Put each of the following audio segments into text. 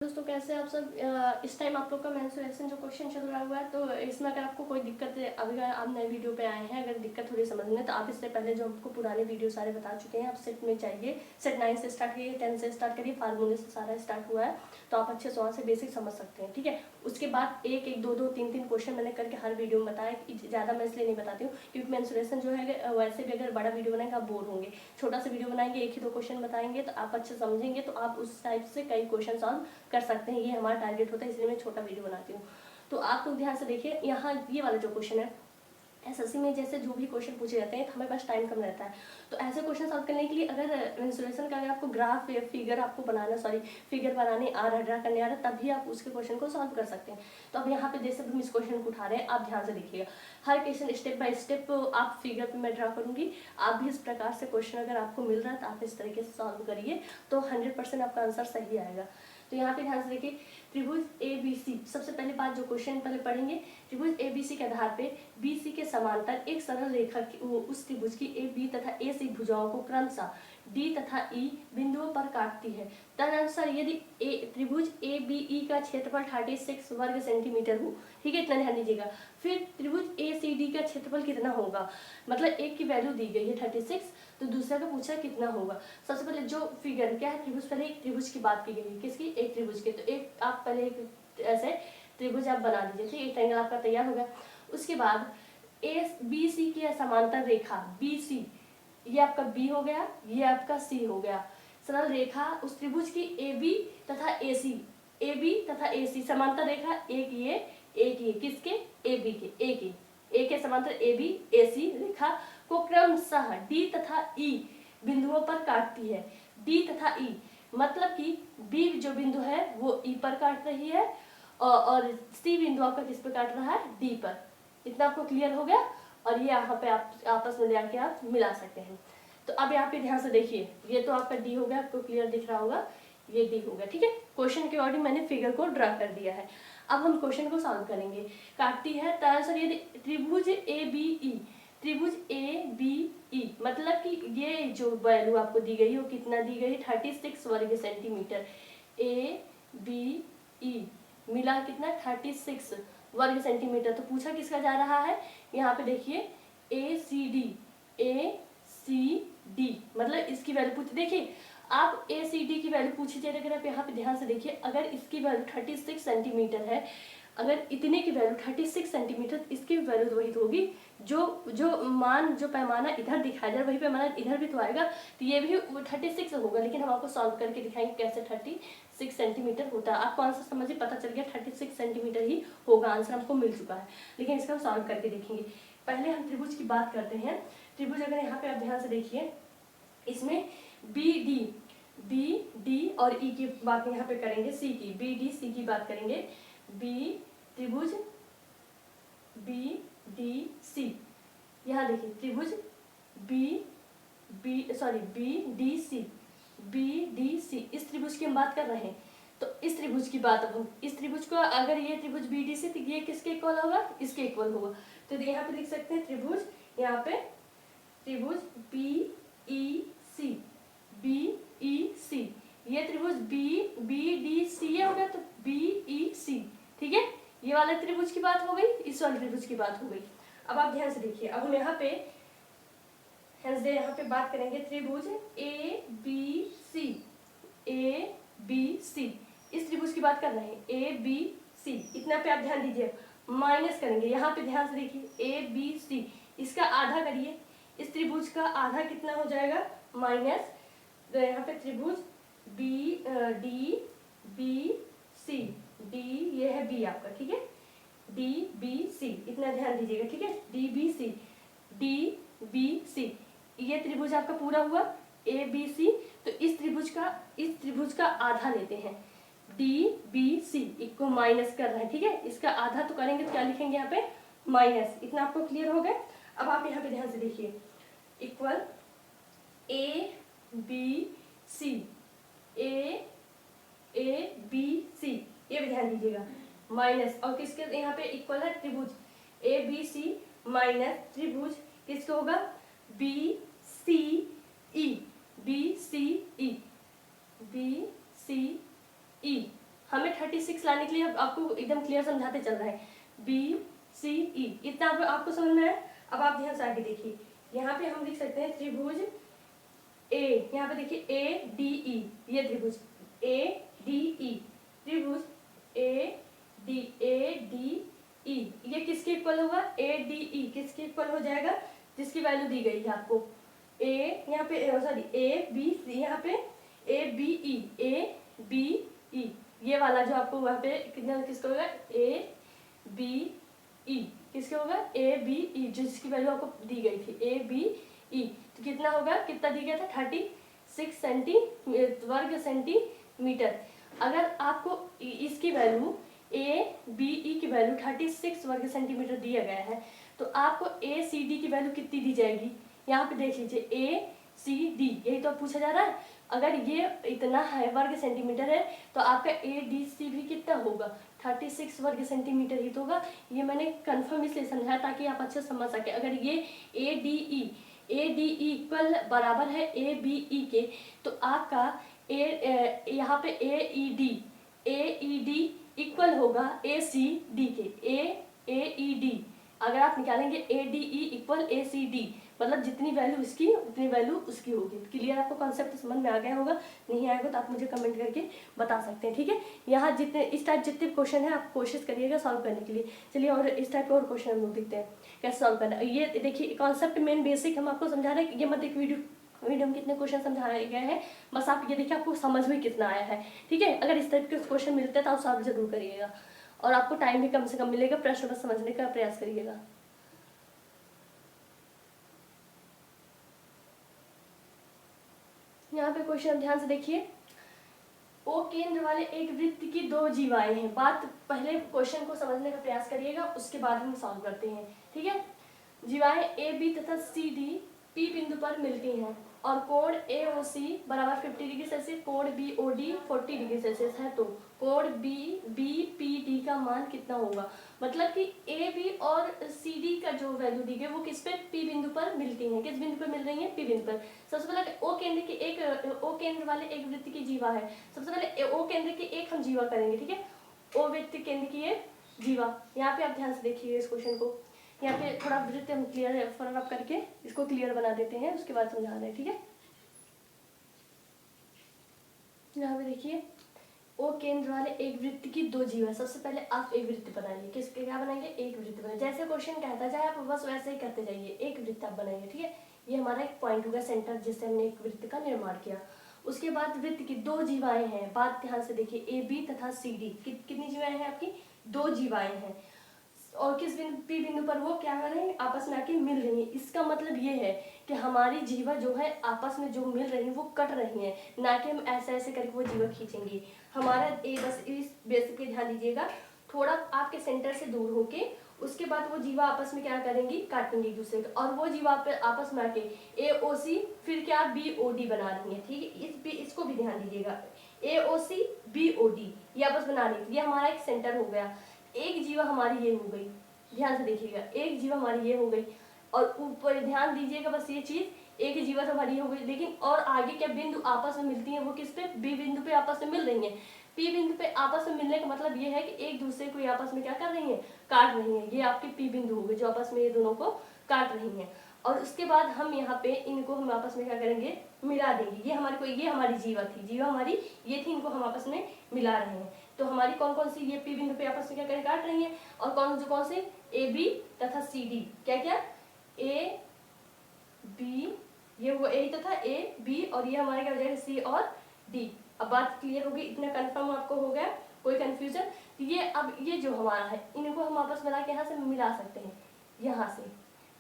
दोस्तों कैसे आप सब। इस टाइम आप लोग का मेंस्ट्रुएशन जो क्वेश्चन चल रहा हुआ है, तो इसमें अगर आपको कोई दिक्कत है, अभी आप नए वीडियो पे आए हैं, अगर दिक्कत थोड़ी समझने, तो आप इससे पहले जो आपको पुराने वीडियो सारे बता चुके हैं। आप सेट में चाहिए, सेट 9 से स्टार्ट करिए, 10 से स्टार्ट करिए, फार्मूले से सारा स्टार्ट हुआ है, तो आप अच्छे से वहाँ से बेसिक समझ सकते हैं। ठीक है, उसके बाद एक एक दो दो तीन तीन क्वेश्चन मैंने करके हर वीडियो में बताया। ज़्यादा मैं इसलिए नहीं बताती हूँ क्योंकि मेंस्ट्रुएशन जो है वैसे भी अगर बड़ा वीडियो बनाएंगे आप बोर होंगे। छोटा सा वीडियो बनाएंगे, एक ही दो क्वेश्चन बताएंगे, तो आप अच्छे समझेंगे, तो आप उस टाइप से कई क्वेश्चन सॉल्व कर सकते हैं। ये हमारा टारगेट होता है, इसलिए मैं छोटा वीडियो बनाती हूँ। तो आप लोग ध्यान से देखिए, यहाँ ये वाला जो क्वेश्चन है, एसएससी में जैसे जो भी क्वेश्चन पूछे जाते हैं, तो हमें पास टाइम कम रहता है, तो ऐसे क्वेश्चन सॉल्व करने के लिए अगर मेंस्ट्रुएशन का अगर आपको ग्राफ या फिगर आपको बनाना फिगर बनाने आ रहा है, ड्रा करने आ रहा है, तभी आप उसके क्वेश्चन को सॉल्व कर सकते हैं। तो अब यहाँ पे जैसे हम इस क्वेश्चन को उठा रहे हैं, आप ध्यान से देखिएगा, हर क्वेश्चन स्टेप बाय स्टेप आप फिगर पे मैं ड्रा करूंगी। आप भी इस प्रकार से क्वेश्चन अगर आपको मिल रहा है तो आप इस तरीके से सॉल्व करिए, तो 100% आपका आंसर सही आएगा। तो यहाँ पे ध्यान से देखिए, त्रिभुज ABC, सबसे पहले बात जो क्वेश्चन पहले पढ़ेंगे, त्रिभुज ABC के आधार पे BC के समांतर एक सरल रेखा उस त्रिभुज की AB तथा AC भुजाओं को क्रमशः D तथा E बिंदुओं पर काटती है। तदनुसार यदि त्रिभुज ABE का क्षेत्रफल 36 वर्ग सेंटीमीटर हो, ठीक है, इतना ध्यान दीजिएगा। फिर त्रिभुज ACD का क्षेत्रफल कितना होगा, मतलब एक की वैल्यू दी गई है 36, तो दूसरा का पूछा कितना होगा। सबसे पहले जो फिगर क्या है, त्रिभुज, पहले एक त्रिभुज की बात की गई है, किसकी, एक त्रिभुज की। तो एक आप पहले एक ऐसे त्रिभुज आप बना दीजिए, ठीक है, एक ट्रायंगल आपका तैयार हो गया। उसके बाद BC की समांतर रेखा BC, ये आपका B हो गया, ये आपका C हो गया। सरल रेखा उस त्रिभुज की AB तथा AC समांतर रेखा, एक ये किसके, AB के, A के समांतर AB AC रेखा को क्रमशः D तथा E बिंदुओं पर काटती है। D तथा E मतलब कि B जो बिंदु है वो E पर काट रही है, और C बिंदु आपका किस पर काट रहा है, D पर। इतना आपको क्लियर हो गया, और ये यहाँ पे आप आपस में जाके आप मिला सकते हैं। तो अब यहाँ पे ध्यान से देखिए, ये तो आपका D हो गया, आपको क्लियर दिख रहा होगा, ये D हो गया, ठीक है। क्वेश्चन के अकॉर्डिंग मैंने फिगर को ड्रा कर दिया है। अब हम क्वेश्चन को सॉल्व करेंगे। काटती है, दरअसल यदि त्रिभुज ABE मतलब कि ये जो वैल्यू आपको दी गई है वो कितना दी गई है, 36 वर्ग सेंटीमीटर। ABE मिला कितना, 36 वर्ग सेंटीमीटर। तो पूछा किसका जा रहा है, यहाँ पे देखिए ACD मतलब इसकी वैल्यू पूछ, देखिए आप ACD की वैल्यू पूछी जाए, अगर आप यहाँ पे ध्यान से देखिए, अगर इसकी वैल्यू 36 सेंटीमीटर है, अगर इतने की वैल्यू 36 सेंटीमीटर, इसकी वैल्यू तो वही तो होगी, जो पैमाना इधर दिखाया जाए वही पैमाना इधर भी तो आएगा, तो ये भी 36 होगा। लेकिन हम आपको सॉल्व करके दिखाएंगे कैसे 36 सेंटीमीटर होता है। आपको आंसर समझिए, पता चल गया 36 सेंटीमीटर ही होगा, आंसर हमको मिल चुका है। लेकिन इसका हम सॉल्व करके देखेंगे। पहले हम त्रिभुज की बात करते हैं। त्रिभुज अगर यहाँ पे आप ध्यान से देखिए, इसमें BD और E की बात यहाँ पे करेंगे, BD C की बात करेंगे। त्रिभुज BDC, यहाँ देखिए त्रिभुज BDC, इस त्रिभुज की हम बात कर रहे हैं। तो इस त्रिभुज की बात, अब इस त्रिभुज को, अगर ये त्रिभुज BDC, तो ये किसके इक्वल होगा, इसके इक्वल होगा। तो यहाँ पे लिख सकते हैं त्रिभुज, यहाँ पे त्रिभुज BEC, ये त्रिभुज BDC हो गया, तो BEC, ठीक है। ये वाले त्रिभुज की बात हो गई, इस वाले त्रिभुज की बात हो गई। अब आप ध्यान से देखिए, अब हम यहाँ पे बात करेंगे त्रिभुज ABC, इस त्रिभुज की बात कर रहे हैं, ABC, इतना पे आप ध्यान दीजिए, माइनस करेंगे। यहाँ पे ध्यान से देखिए ABC, इसका आधा करिए, इस त्रिभुज का आधा कितना हो जाएगा, माइनस। तो यहाँ पे त्रिभुज DBC, D ये है B आपका, ठीक है, DBC, इतना ध्यान दीजिएगा, ठीक है, DBC, ये त्रिभुज आपका पूरा हुआ ABC। तो इस त्रिभुज का आधा लेते हैं, DBC को माइनस कर रहे हैं, ठीक है, इसका आधा तो करेंगे तो क्या लिखेंगे यहाँ पे, माइनस। इतना आपको क्लियर हो गया। अब आप यहाँ पे ध्यान से देखिए, इक्वल ABC, ये भी ध्यान दीजिएगा, माइनस, और किसके यहाँ पे इक्वल है, त्रिभुज ABC माइनस त्रिभुज किसका होगा, BCE, हमें 36 लाने के लिए आपको एकदम क्लियर समझाते चल रहा है। BCE इतना आपको समझ में आया। अब आप ध्यान से आगे देखिए, यहाँ पे हम लिख सकते हैं त्रिभुज ए, यहाँ पे देखिए ADE, ये त्रिभुज ADE, त्रिभुज ADE, ये किसके इक्वल होगा? ADE किसके इक्वल हो जाएगा? जिसकी वैल्यू दी गई है आपको A, यहाँ पे सॉरी ABC, यहाँ पे ABE, ये वाला जो आपको वहाँ पे कितना किसका होगा? ABE, किसके होगा? ABE, जिसकी वैल्यू आपको दी गई थी ABE, तो कितना होगा? कितना दिया गया था? 36 वर्ग सेंटीमीटर। अगर आपको इसकी वैल्यू ABE की वैल्यू 36 वर्ग सेंटीमीटर दिया गया है, तो आपको ACD की वैल्यू कितनी दी जाएगी? यहाँ पे देख लीजिए ACD, यही तो पूछा जा रहा है। अगर ये इतना है वर्ग सेंटीमीटर है, तो आपका ADC भी कितना होगा? 36 वर्ग सेंटीमीटर ही तो होगा। ये मैंने कंफर्म इसलिए समझाया ताकि आप अच्छे समझ सके। अगर ये ADE इक्वल बराबर है ABE के, तो आपका यहाँ पे AED इक्वल होगा ACD के। AED अगर आप निकालेंगे ADE इक्वल ACD, मतलब जितनी वैल्यू इसकी उतनी वैल्यू उसकी होगी। क्लियर? आपको कॉन्सेप्ट समझ में आ गया होगा। नहीं आएगा तो आप मुझे कमेंट करके बता सकते हैं, ठीक है। यहाँ जितने इस टाइप जितने क्वेश्चन है आप कोशिश करिएगा सॉल्व करने के लिए। चलिए और इस टाइप के और क्वेश्चन हम लोग देखते हैं कैसे सॉल्व करना है। ये देखिए कॉन्सेप्ट मेन बेसिक हम आपको समझा रहे हैं। ये मत एक वीडियो में कितने क्वेश्चन समझाए गए हैं, बस आप ये देखिए आपको समझ में कितना आया है, ठीक है। अगर इस टाइप के क्वेश्चन मिलते हैं तो आप सॉल्व जरूर करिएगा, और आपको टाइम भी कम से कम मिलेगा। प्रश्न बस समझने का प्रयास करिएगा। यहाँ पे क्वेश्चन ध्यान से देखिए, ओ केंद्र वाले एक वृत्त की दो जीवाएं हैं। बात पहले क्वेश्चन को समझने का प्रयास करिएगा, उसके बाद हम सॉल्व करते हैं, ठीक है। जीवाएं AB तथा CD P बिंदु पर मिलती हैं और कोण AOC बराबर 50 डिग्री सेल्सियस, कोण BOD 40 डिग्री सेल्सियस है, तो कोण BPD का मान कितना होगा? मतलब कि AB और CD का जो वैल्यू दी गई वो किस पे? P बिंदु पर मिलती हैं। किस बिंदु पर मिल रही है? P बिंदु पर। सबसे पहले ओ केंद्र वाले एक वृत्त की जीवा है। सबसे पहले O केंद्र की एक हम जीवा करेंगे, ठीक है। O वृत्त केंद्र की ये जीवा, यहाँ पे आप ध्यान से देखिए इस क्वेश्चन को। यहाँ पे थोड़ा वृत्त हम क्लियर फॉलो अप करके इसको क्लियर बना देते हैं, उसके बाद समझा रहे हैं, ठीक है। यहाँ पे देखिए ओ केंद्र वाले एक वृत्त की दो जीवा। सबसे पहले आप एक वृत्त बनाइए। किसके क्या बनाएंगे? एक वृत्त बनाइए। जैसे क्वेश्चन कहता जाए आप बस वैसे ही करते जाइए। एक वृत्त आप बनाइए, ठीक है। ये हमारा एक पॉइंट होगा सेंटर, जिससे हमने एक वृत्त का निर्माण किया। उसके बाद वृत्त की दो जीवाएं हैं। बात ध्यान से देखिए, AB तथा CD कितनी जीवाएं हैं आपकी? दो जीवाएं हैं। और किस बिंदु P बिंदु पर वो क्या कर रहे हैं? आपस में आके मिल रही है। इसका मतलब ये है कि हमारी जीवा जो है आपस में जो मिल रही है वो कट रही है, ना कि हम ऐसे ऐसे करके वो जीवा खींचेंगे। हमारा बस इस बेसिक पे ध्यान दीजिएगा। थोड़ा आपके सेंटर से दूर होके उसके बाद वो जीवा आपस में क्या करेंगी? काटेंगे एक दूसरे को, और वो जीवा आपस में आके AOC फिर क्या BOD बना रही है, ठीक है। इसको भी ध्यान दीजिएगा। AOC BOD ये आपस बना रही है। ये हमारा एक सेंटर हो गया। एक जीवा हमारी ये हो गई, ध्यान से देखिएगा। एक जीवा हमारी ये हो गई, और ऊपर ध्यान दीजिएगा बस ये चीज, एक जीवा तो हमारी हो गई, लेकिन और आगे क्या बिंदु आपस में मिलती हैं? वो किस पे? B बिंदु पे आपस में मिल रही हैं। P बिंदु पे आपस में मिलने का मतलब ये है कि एक दूसरे को आपस में क्या कर रही हैं? काट रही हैं। ये आपके P बिंदु हो गए जो आपस में ये दोनों को काट रही हैं। और उसके बाद हम यहाँ पे इनको हम आपस में क्या करेंगे? मिला देंगे। ये हमारी जीवा थी, जीवा हमारी ये थी, इनको हम आपस में मिला रहे हैं। तो हमारी कौन कौन सी ये P बिंदु पे आपस में क्या करें? काट रही हैं। और कौन से? AB तथा CD। क्या AB, ये हुआ A तथा AB, और ये हमारे क्या हो जाएगा? C और D। अब बात क्लियर होगी, इतना कंफर्म आपको हो गया? कोई कंफ्यूजन? ये अब ये जो हमारा है इनको हम आपस में लाके यहाँ से मिला सकते हैं, यहाँ से।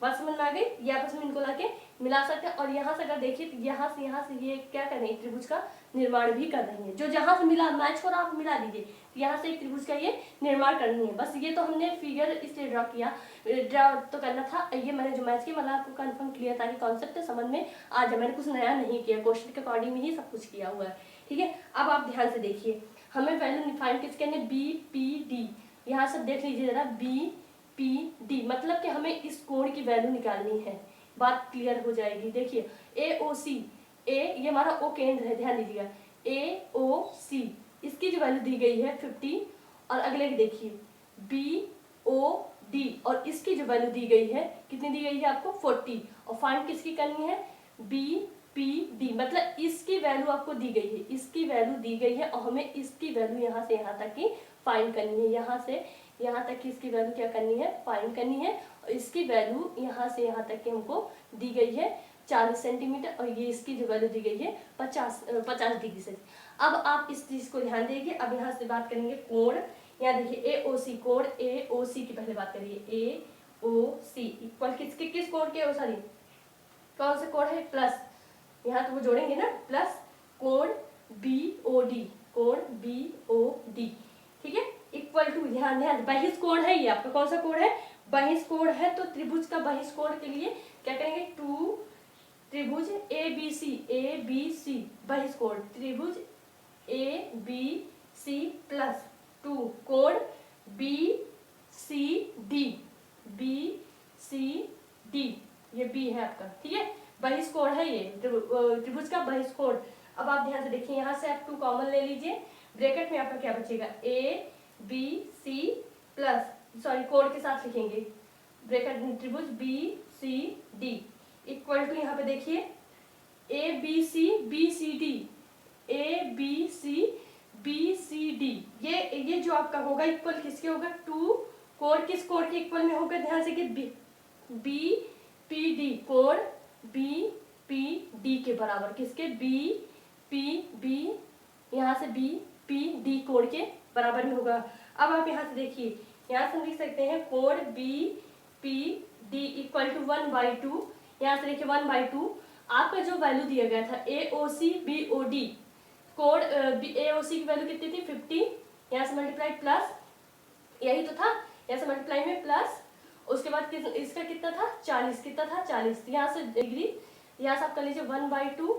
बात समझ में आ गई? ये आपस में इनको लाके मिला सकते हैं। और यहाँ से अगर देखिए तो यहाँ से ये क्या कर रही है? त्रिभुज का निर्माण भी कर रही है। जो जहाँ से मिला मैच हो रहा आप मिला दीजिए, यहाँ से एक त्रिभुज का ये निर्माण करनी है। बस ये तो हमने फिगर इसलिए ड्रॉ किया, ड्रॉ तो करना था। ये मैंने जो मैच किया मतलब आपको कंफर्म क्लियर ताकि कॉन्सेप्ट समझ में आ जाए। मैंने कुछ नया नहीं किया, क्वेश्चन के अकॉर्डिंग ही सब कुछ किया हुआ है, ठीक है। अब आप ध्यान से देखिए, हमें वैल्यू फाइंड किसके करनी? BPD। यहाँ से देख लीजिए जरा, BPD मतलब कि हमें इस कोण की वैल्यू निकालनी है। बात क्लियर हो जाएगी। देखिए AOC, ये हमारा O केंद्र है, ध्यान दीजिएगा। AOC इसकी जो वैल्यू दी गई है 50, और अगले की देखिए BOD, और इसकी जो वैल्यू दी गई है कितनी दी गई है आपको 40, और फाइंड किसकी करनी है BPD, मतलब इसकी वैल्यू आपको दी गई है, इसकी वैल्यू दी गई है और हमें इसकी वैल्यू यहाँ से यहाँ तक की फाइंड करनी है, यहाँ से यहाँ तक की इसकी वैल्यू क्या करनी है फाइंड करनी है, और इसकी वैल्यू यहाँ से यहाँ तक की हमको दी गई है 40 सेंटीमीटर, और ये इसकी जो वैल्यू दी गई है 50 डिग्री से। अब आप इस चीज को ध्यान देंगे। अब यहाँ से बात करेंगे कोण, यहाँ देखिए AOC कोण, AOC की पहले बात करिए, AOC इक्वल किस कोण के, सॉरी कौन से कोण है प्लस, यहाँ तो वो जोड़ेंगे ना प्लस कोण BOD, कोण BOD, ठीक है, इक्वल टू ध्यान बहिष कोण है, ये आपका कौन सा कोण है बहिष कोण है, तो त्रिभुज का बहिष कोण के लिए क्या करेंगे, 2 त्रिभुज ABC बहिष कोण, त्रिभुज ABC प्लस 2 कोण BCD, ये B है आपका, ठीक है, बहिष कोण है ये त्रिभुज का बहिष कोण। अब आप ध्यान से देखिए, यहाँ से आप 2 कॉमन ले लीजिए, ब्रैकेट में आपका क्या बचेगा ABC प्लस, सॉरी कोण के साथ लिखेंगे ब्रैकेट में त्रिभुज BCD इक्वल टू, यहाँ पे देखिए ABCBCD, ये जो आपका होगा इक्वल किसके होगा 2 कोण किस कोण के इक्वल में होगा, ध्यान से कि BPD, कोण BPD के बराबर, किसके BPB, यहाँ से BPD कोण के बराबर में होगा। अब आप यहाँ से देखिए, यहाँ से हम लिख सकते हैं कोण BPD इक्वल टू 1/2, यहाँ से देखिए 1/2, आपका जो वैल्यू दिया गया था AOC BOD, कोण AOC की वैल्यू कितनी थी 50, यहाँ से मल्टीप्लाई प्लस, यही तो था, यहाँ से मल्टीप्लाई में प्लस, उसके बाद इसका कितना था 40, कितना था 40, यहाँ से डिग्री, यहाँ से आप कर लीजिए 1/2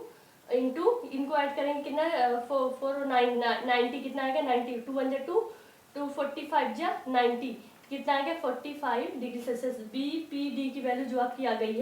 इंटू, इनको ऐड करेंगे कितना 4 90, कितना आएगा 90, 2 1 2 245 जा 90, कितना आएगा 45 डिग्री सेल्सियस। BPD की वैल्यू जो आपकी आ गई है